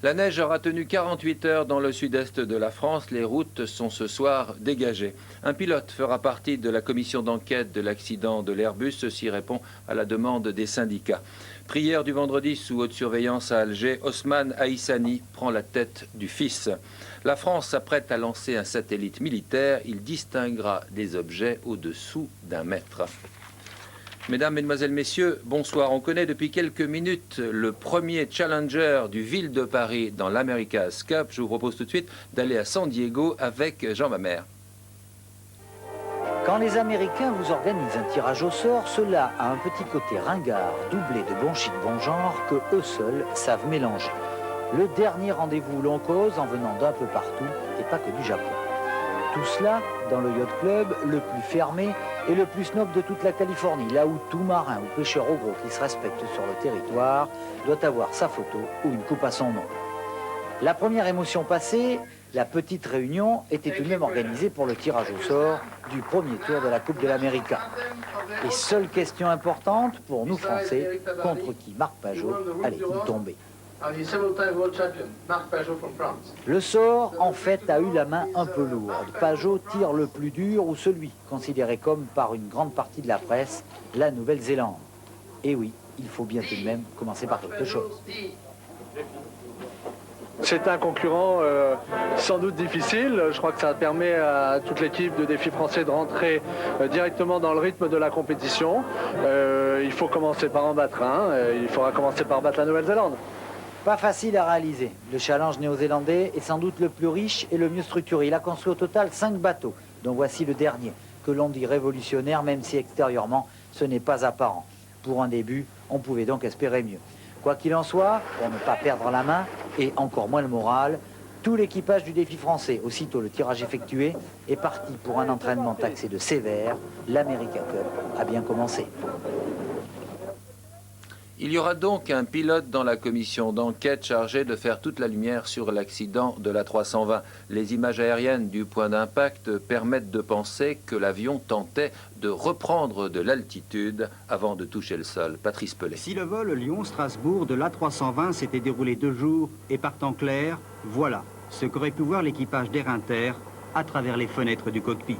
La neige aura tenu 48 heures dans le sud-est de la France. Les routes sont ce soir dégagées. Un pilote fera partie de la commission d'enquête de l'accident de l'Airbus. Ceci répond à la demande des syndicats. Prière du vendredi sous haute surveillance à Alger, Osman Aïssani prend la tête du fils. La France s'apprête à lancer un satellite militaire. Il distinguera des objets au-dessous d'1 mètre. Mesdames, Mesdemoiselles, Messieurs, bonsoir. On connaît depuis quelques minutes le premier challenger du Ville de Paris dans l'America's Cup. Je vous propose tout de suite d'aller à San Diego avec Jean Mamère. Quand les Américains vous organisent un tirage au sort, cela a un petit côté ringard, doublé de bon chic bon genre, que eux seuls savent mélanger. Le dernier rendez-vous où l'on cause en venant d'un peu partout, et pas que du Japon. Tout cela dans le Yacht Club le plus fermé et le plus snob de toute la Californie, là où tout marin ou pêcheur au gros qui se respecte sur le territoire doit avoir sa photo ou une coupe à son nom. La première émotion passée, la petite réunion était tout de même organisée pour le tirage au sort du premier tour de la Coupe de l'América. Et seule question importante pour nous Français, contre qui Marc Pajot allait-il tomber? Le sort, en fait, a eu la main un peu lourde. Pajot tire le plus dur, ou celui considéré comme par une grande partie de la presse, la Nouvelle-Zélande. Et oui, il faut bien tout de même commencer par quelque chose. C'est un concurrent sans doute difficile. Je crois que ça permet à toute l'équipe de Défi Français de rentrer directement dans le rythme de la compétition. Il faut commencer par en battre un. Il faudra commencer par battre la Nouvelle-Zélande. Pas facile à réaliser. Le challenge néo-zélandais est sans doute le plus riche et le mieux structuré. Il a construit au total 5 bateaux, dont voici le dernier, que l'on dit révolutionnaire, même si extérieurement, ce n'est pas apparent. Pour un début, on pouvait donc espérer mieux. Quoi qu'il en soit, pour ne pas perdre la main, et encore moins le moral, tout l'équipage du Défi Français, aussitôt le tirage effectué, est parti pour un entraînement taxé de sévère. L'America Cup a bien commencé. Il y aura donc un pilote dans la commission d'enquête chargé de faire toute la lumière sur l'accident de la 320. Les images aériennes du point d'impact permettent de penser que l'avion tentait de reprendre de l'altitude avant de toucher le sol. Patrice Pellet. Si le vol Lyon-Strasbourg de l'A320 s'était déroulé 2 jours et par temps clair, voilà ce qu'aurait pu voir l'équipage d'Air Inter à travers les fenêtres du cockpit.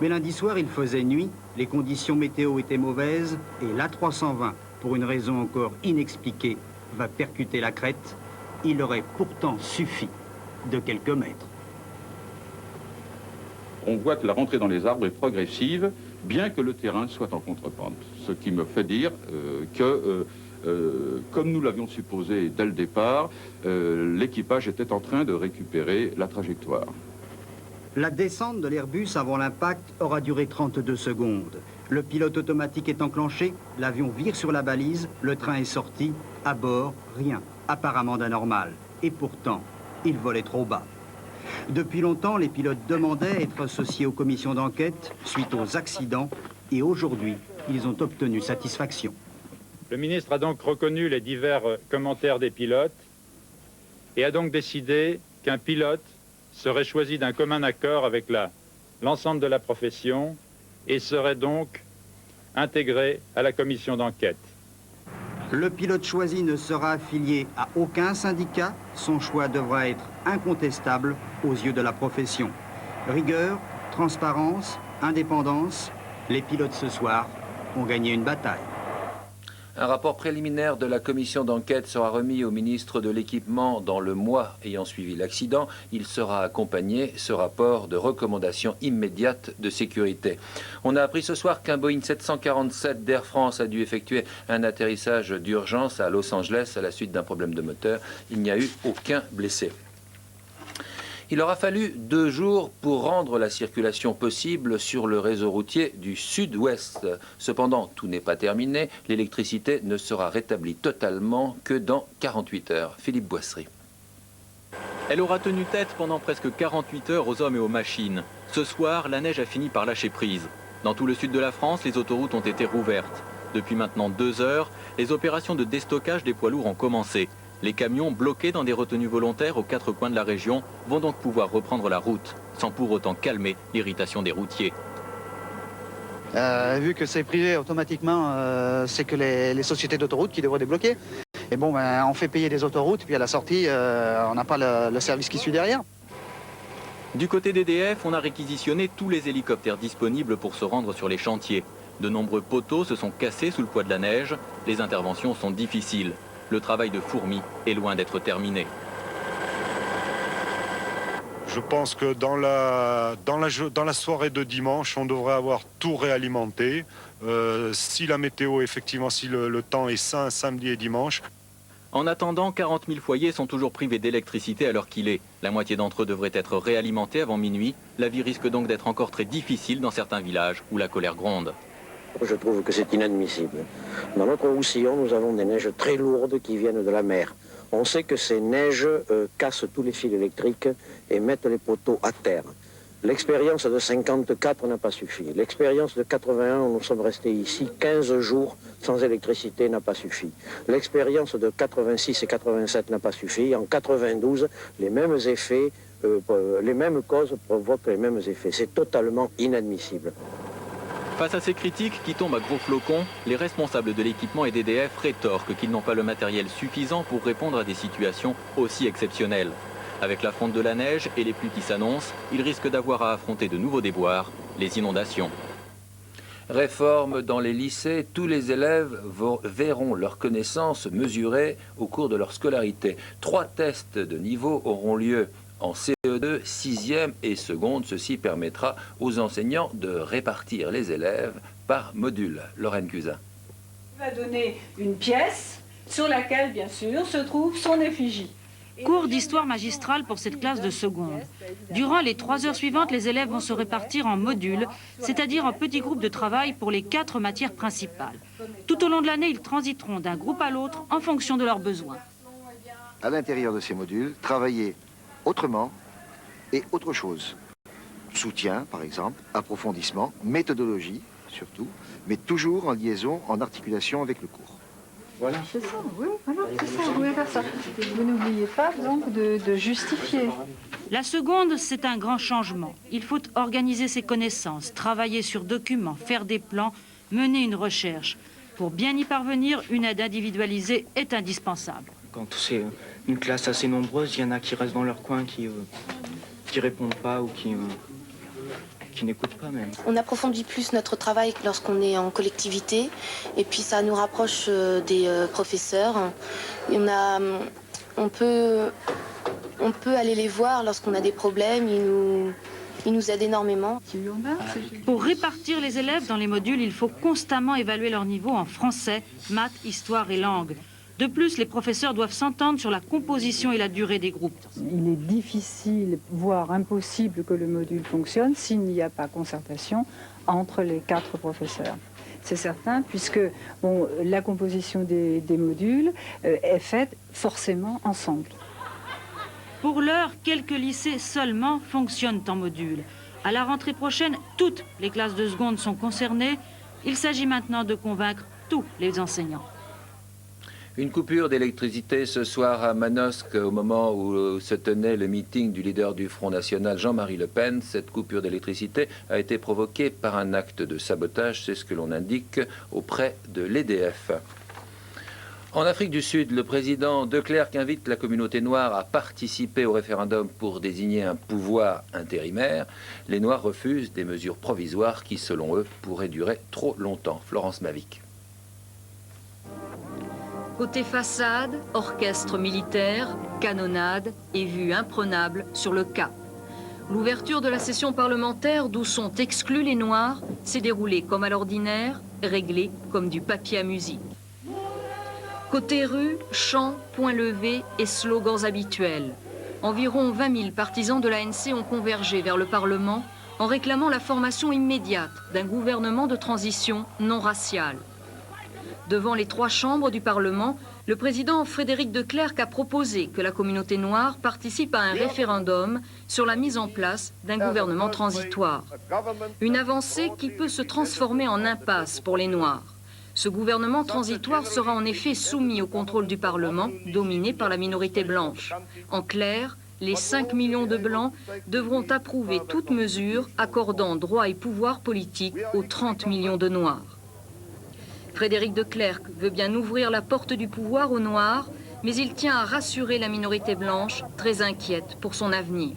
Mais lundi soir, il faisait nuit, les conditions météo étaient mauvaises et l'A320, pour une raison encore inexpliquée, va percuter la crête. Il aurait pourtant suffi de quelques mètres. On voit que la rentrée dans les arbres est progressive, bien que le terrain soit en contrepente. Ce qui me fait dire que, comme nous l'avions supposé dès le départ, l'équipage était en train de récupérer la trajectoire. La descente de l'Airbus avant l'impact aura duré 32 secondes. Le pilote automatique est enclenché, l'avion vire sur la balise, le train est sorti, à bord, rien, apparemment d'anormal. Et pourtant, il volait trop bas. Depuis longtemps, les pilotes demandaient à être associés aux commissions d'enquête suite aux accidents, et aujourd'hui, ils ont obtenu satisfaction. Le ministre a donc reconnu les divers commentaires des pilotes et a donc décidé qu'un pilote serait choisi d'un commun accord avec l'ensemble de la profession et serait donc intégré à la commission d'enquête. Le pilote choisi ne sera affilié à aucun syndicat. Son choix devra être incontestable aux yeux de la profession. Rigueur, transparence, indépendance, les pilotes ce soir ont gagné une bataille. Un rapport préliminaire de la commission d'enquête sera remis au ministre de l'Équipement dans le mois ayant suivi l'accident. Il sera accompagné, ce rapport, de recommandations immédiates de sécurité. On a appris ce soir qu'un Boeing 747 d'Air France a dû effectuer un atterrissage d'urgence à Los Angeles à la suite d'un problème de moteur. Il n'y a eu aucun blessé. Il aura fallu 2 jours pour rendre la circulation possible sur le réseau routier du sud-ouest. Cependant, tout n'est pas terminé. L'électricité ne sera rétablie totalement que dans 48 heures. Philippe Boisserie. Elle aura tenu tête pendant presque 48 heures aux hommes et aux machines. Ce soir, la neige a fini par lâcher prise. Dans tout le sud de la France, les autoroutes ont été rouvertes. Depuis maintenant 2 heures, les opérations de déstockage des poids lourds ont commencé. Les camions bloqués dans des retenues volontaires aux 4 coins de la région vont donc pouvoir reprendre la route, sans pour autant calmer l'irritation des routiers. Vu que c'est privé automatiquement, c'est que les sociétés d'autoroutes qui devraient débloquer. Et bon, ben, on fait payer des autoroutes, puis à la sortie, on n'a pas le service qui suit derrière. Du côté d'EDF, on a réquisitionné tous les hélicoptères disponibles pour se rendre sur les chantiers. De nombreux poteaux se sont cassés sous le poids de la neige. Les interventions sont difficiles. Le travail de fourmi est loin d'être terminé. Je pense que dans la soirée de dimanche, on devrait avoir tout réalimenté. Si la météo, effectivement, si le temps est sain samedi et dimanche. En attendant, 40 000 foyers sont toujours privés d'électricité à l'heure qu'il est. La moitié d'entre eux devraient être réalimentés avant minuit. La vie risque donc d'être encore très difficile dans certains villages où la colère gronde. Je trouve que c'est inadmissible. Dans notre Roussillon, nous avons des neiges très lourdes qui viennent de la mer. On sait que ces neiges cassent tous les fils électriques et mettent les poteaux à terre. L'expérience de 54 n'a pas suffi. L'expérience de 81, où nous sommes restés ici 15 jours sans électricité, n'a pas suffi. L'expérience de 86 et 87 n'a pas suffi. En 92, les mêmes effets, les mêmes causes provoquent les mêmes effets. C'est totalement inadmissible. Face à ces critiques qui tombent à gros flocons, les responsables de l'équipement et d'EDF rétorquent qu'ils n'ont pas le matériel suffisant pour répondre à des situations aussi exceptionnelles. Avec la fonte de la neige et les pluies qui s'annoncent, ils risquent d'avoir à affronter de nouveaux déboires, les inondations. Réforme dans les lycées, tous les élèves verront leurs connaissances mesurées au cours de leur scolarité. 3 tests de niveau auront lieu en CE2, 6e et seconde. Ceci permettra aux enseignants de répartir les élèves par module. Lorraine Cusin. Il va donner une pièce sur laquelle, bien sûr, se trouve son effigie. Cours d'histoire magistrale pour cette classe de seconde. Durant les 3 heures suivantes, les élèves vont se répartir en modules, c'est-à-dire en petits groupes de travail pour les 4 matières principales. Tout au long de l'année, ils transiteront d'un groupe à l'autre en fonction de leurs besoins. À l'intérieur de ces modules, travailler autrement et autre chose. Soutien, par exemple, approfondissement, méthodologie, surtout, mais toujours en liaison, en articulation avec le cours. Voilà. C'est ça, oui, voilà, c'est ça, vous pouvez faire ça. Vous n'oubliez pas donc de justifier. La seconde, c'est un grand changement. Il faut organiser ses connaissances, travailler sur documents, faire des plans, mener une recherche. Pour bien y parvenir, une aide individualisée est indispensable. Quand c'est une classe assez nombreuse, il y en a qui restent dans leur coin, qui répondent pas ou qui n'écoutent pas même. On approfondit plus notre travail lorsqu'on est en collectivité et puis ça nous rapproche des professeurs. Et on peut aller les voir lorsqu'on a des problèmes, ils nous aident énormément. Pour répartir les élèves dans les modules, il faut constamment évaluer leur niveau en français, maths, histoire et langue. De plus, les professeurs doivent s'entendre sur la composition et la durée des groupes. Il est difficile, voire impossible, que le module fonctionne s'il n'y a pas concertation entre les 4 professeurs. C'est certain, puisque la composition des modules est faite forcément ensemble. Pour l'heure, quelques lycées seulement fonctionnent en module. À la rentrée prochaine, toutes les classes de seconde sont concernées. Il s'agit maintenant de convaincre tous les enseignants. Une coupure d'électricité ce soir à Manosque au moment où se tenait le meeting du leader du Front National Jean-Marie Le Pen. Cette coupure d'électricité a été provoquée par un acte de sabotage, c'est ce que l'on indique auprès de l'EDF. En Afrique du Sud, le président De Klerk invite la communauté noire à participer au référendum pour désigner un pouvoir intérimaire. Les Noirs refusent des mesures provisoires qui, selon eux, pourraient durer trop longtemps. Florence Mavic. Côté façade, orchestre militaire, canonnade et vue imprenable sur le Cap. L'ouverture de la session parlementaire d'où sont exclus les Noirs s'est déroulée comme à l'ordinaire, réglée comme du papier à musique. Côté rue, chants, points levés et slogans habituels. Environ 20 000 partisans de l'ANC ont convergé vers le Parlement en réclamant la formation immédiate d'un gouvernement de transition non racial. Devant les 3 chambres du Parlement, le président Frédéric De Klerk a proposé que la communauté noire participe à un référendum sur la mise en place d'un gouvernement transitoire. Une avancée qui peut se transformer en impasse pour les Noirs. Ce gouvernement transitoire sera en effet soumis au contrôle du Parlement, dominé par la minorité blanche. En clair, les 5 millions de Blancs devront approuver toute mesure accordant droit et pouvoir politique aux 30 millions de Noirs. Frédéric de Klerk veut bien ouvrir la porte du pouvoir aux Noirs, mais il tient à rassurer la minorité blanche, très inquiète pour son avenir.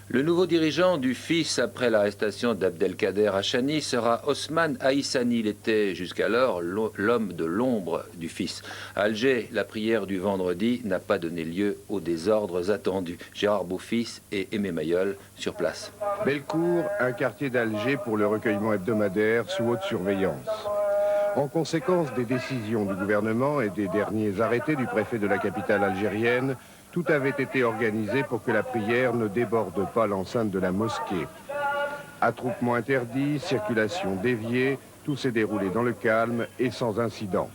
Le nouveau dirigeant du FIS après l'arrestation d'Abdelkader Hachani sera Osman Aïssani. Il était jusqu'alors l'homme de l'ombre du FIS. À Alger, la prière du vendredi n'a pas donné lieu aux désordres attendus. Gérard Beaufils et Aimé Mayol sur place. Bellecour, un quartier d'Alger pour le recueillement hebdomadaire sous haute surveillance. En conséquence des décisions du gouvernement et des derniers arrêtés du préfet de la capitale algérienne, tout avait été organisé pour que la prière ne déborde pas l'enceinte de la mosquée. Attroupement interdit, circulation déviée, tout s'est déroulé dans le calme et sans incident.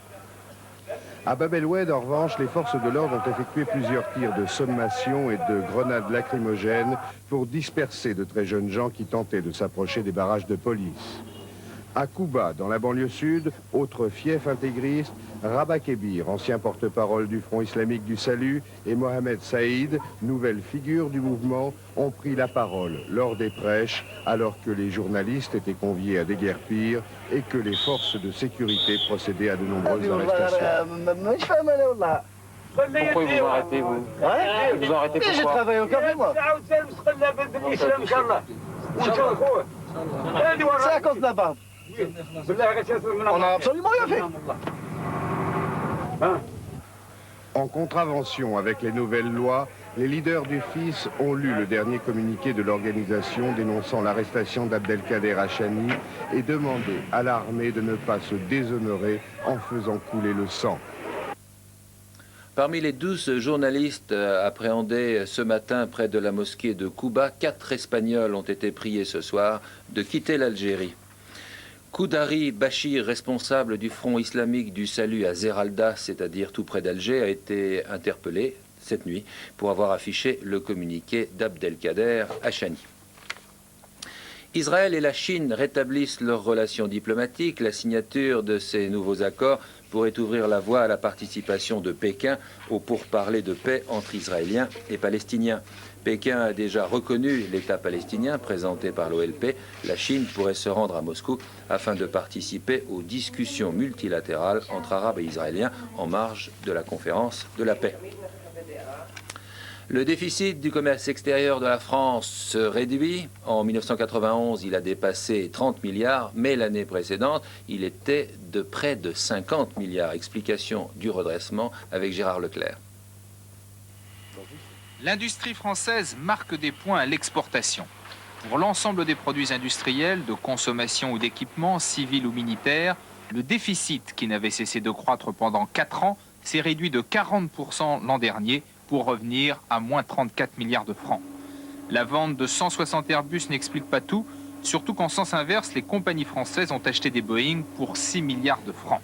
À Bab el-Oued, en revanche, les forces de l'ordre ont effectué plusieurs tirs de sommation et de grenades lacrymogènes pour disperser de très jeunes gens qui tentaient de s'approcher des barrages de police. À Kouba, dans la banlieue sud, autre fief intégriste, Rabat Kébir, ancien porte-parole du Front islamique du Salut, et Mohamed Saïd, nouvelle figure du mouvement, ont pris la parole lors des prêches, alors que les journalistes étaient conviés à déguerpir et que les forces de sécurité procédaient à de nombreuses arrestations. Pourquoi ils vous ont arrêté, vous? Ils vous ont arrêté pourquoi? J'ai travaillé au café, moi. C'est à cause de la barbe. On n'a absolument rien fait. En contravention avec les nouvelles lois, les leaders du FIS ont lu le dernier communiqué de l'organisation dénonçant l'arrestation d'Abdelkader Hachani et demandé à l'armée de ne pas se déshonorer en faisant couler le sang. Parmi les 12 journalistes appréhendés ce matin près de la mosquée de Kouba, 4 Espagnols ont été priés ce soir de quitter l'Algérie. Koudari Bachir, responsable du Front islamique du Salut à Zeralda, c'est-à-dire tout près d'Alger, a été interpellé cette nuit pour avoir affiché le communiqué d'Abdelkader Hachani. Israël et la Chine rétablissent leurs relations diplomatiques. La signature de ces nouveaux accords pourrait ouvrir la voie à la participation de Pékin aux pourparlers de paix entre Israéliens et Palestiniens. Pékin a déjà reconnu l'État palestinien présenté par l'OLP. La Chine pourrait se rendre à Moscou afin de participer aux discussions multilatérales entre Arabes et Israéliens en marge de la conférence de la paix. Le déficit du commerce extérieur de la France se réduit. En 1991, il a dépassé 30 milliards, mais l'année précédente, il était de près de 50 milliards. Explication du redressement avec Gérard Leclerc. L'industrie française marque des points à l'exportation. Pour l'ensemble des produits industriels, de consommation ou d'équipement, civil ou militaire, le déficit, qui n'avait cessé de croître pendant 4 ans, s'est réduit de 40% l'an dernier pour revenir à moins 34 milliards de francs. La vente de 160 Airbus n'explique pas tout, surtout qu'en sens inverse, les compagnies françaises ont acheté des Boeing pour 6 milliards de francs.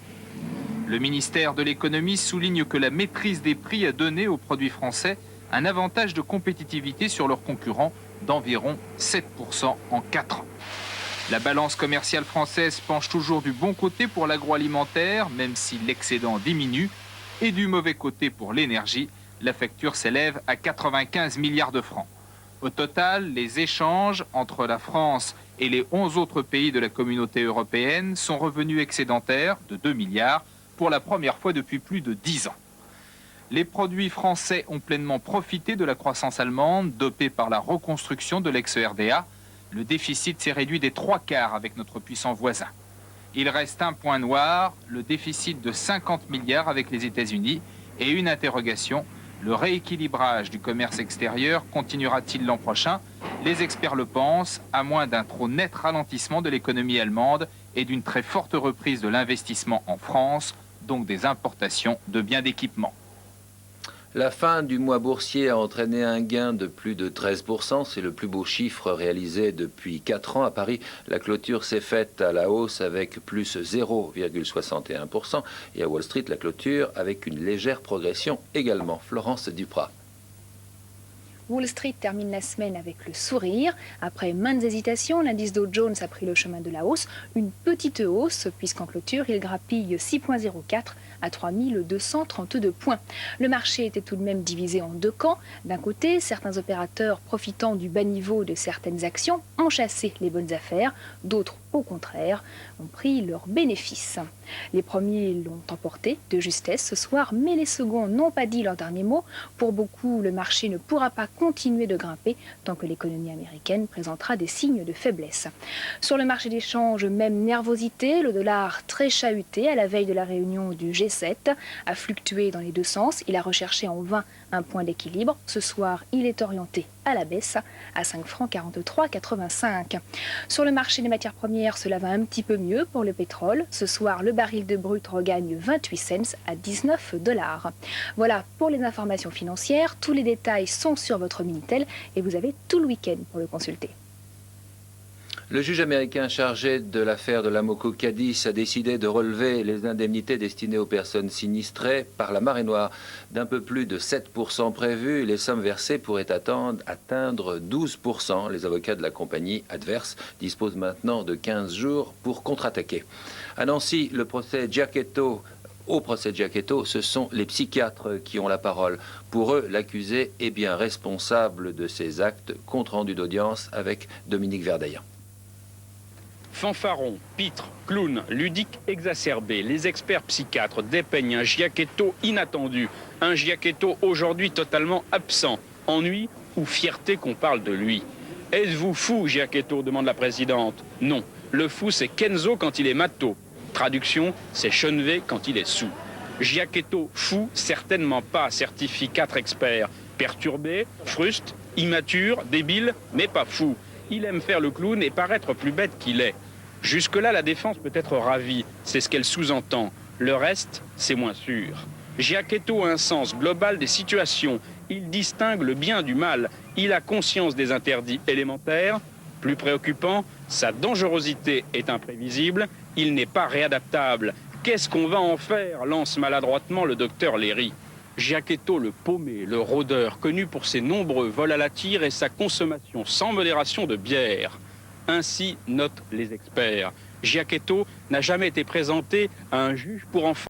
Le ministère de l'économie souligne que la maîtrise des prix a donné aux produits français un avantage de compétitivité sur leurs concurrents d'environ 7% en 4 ans. La balance commerciale française penche toujours du bon côté pour l'agroalimentaire, même si l'excédent diminue, et du mauvais côté pour l'énergie. La facture s'élève à 95 milliards de francs. Au total, les échanges entre la France et les 11 autres pays de la communauté européenne sont revenus excédentaires de 2 milliards pour la première fois depuis plus de 10 ans. Les produits français ont pleinement profité de la croissance allemande, dopée par la reconstruction de l'ex-RDA. Le déficit s'est réduit des 3/4 avec notre puissant voisin. Il reste un point noir, le déficit de 50 milliards avec les États-Unis, et une interrogation, le rééquilibrage du commerce extérieur continuera-t-il l'an prochain? Les experts le pensent, à moins d'un trop net ralentissement de l'économie allemande et d'une très forte reprise de l'investissement en France, donc des importations de biens d'équipement. La fin du mois boursier a entraîné un gain de plus de 13%. C'est le plus beau chiffre réalisé depuis 4 ans. À Paris, la clôture s'est faite à la hausse avec plus 0,61%. Et à Wall Street, la clôture avec une légère progression également. Florence Duprat. Wall Street termine la semaine avec le sourire. Après maintes hésitations, l'indice Dow Jones a pris le chemin de la hausse. Une petite hausse, puisqu'en clôture, il grappille 6,04 à 3232 points. Le marché était tout de même divisé en 2 camps. D'un côté, certains opérateurs profitant du bas niveau de certaines actions ont chassé les bonnes affaires. D'autres au contraire, ont pris leurs bénéfices. Les premiers l'ont emporté de justesse ce soir, mais les seconds n'ont pas dit leur dernier mot. Pour beaucoup, le marché ne pourra pas continuer de grimper tant que l'économie américaine présentera des signes de faiblesse. Sur le marché des change, même nervosité, le dollar très chahuté à la veille de la réunion du G7 a fluctué dans les deux sens. Il a recherché en vain un point d'équilibre. Ce soir, il est orienté à la baisse à 5 francs 43,85. Sur le marché des matières premières, cela va un petit peu mieux pour le pétrole. Ce soir, le baril de brut regagne 28 cents à 19 $. Voilà pour les informations financières. Tous les détails sont sur votre Minitel et vous avez tout le week-end pour le consulter. Le juge américain chargé de l'affaire de l'Amoco Cadiz a décidé de relever les indemnités destinées aux personnes sinistrées par la marée noire d'un peu plus de 7% prévu. Les sommes versées pourraient atteindre 12%. Les avocats de la compagnie adverse disposent maintenant de 15 jours pour contre-attaquer. À Nancy, au procès Giacchetto, ce sont les psychiatres qui ont la parole. Pour eux, l'accusé est bien responsable de ces actes. Compte rendu d'audience avec Dominique Verdeillan. Fanfaron, pitre, clown, ludique exacerbé, les experts psychiatres dépeignent un Giacchetto inattendu, un Giacchetto aujourd'hui totalement absent. Ennui ou fierté qu'on parle de lui. Êtes-vous fou, Giacchetto, demande la présidente. Non, le fou c'est Kenzo quand il est mato. Traduction, c'est Chenevé quand il est sous. Giacchetto fou, certainement pas, certifient 4 experts. Perturbé, fruste, immature, débile, mais pas fou. Il aime faire le clown et paraître plus bête qu'il est. Jusque-là, la défense peut être ravie, c'est ce qu'elle sous-entend. Le reste, c'est moins sûr. Giacchetto a un sens global des situations. Il distingue le bien du mal. Il a conscience des interdits élémentaires. Plus préoccupant, sa dangerosité est imprévisible. Il n'est pas réadaptable. Qu'est-ce qu'on va en faire, lance maladroitement le docteur Léry. Giacchetto le paumé, le rôdeur, connu pour ses nombreux vols à la tire et sa consommation sans modération de bière. Ainsi notent les experts. Giacchetto n'a jamais été présenté à un juge pour enfants.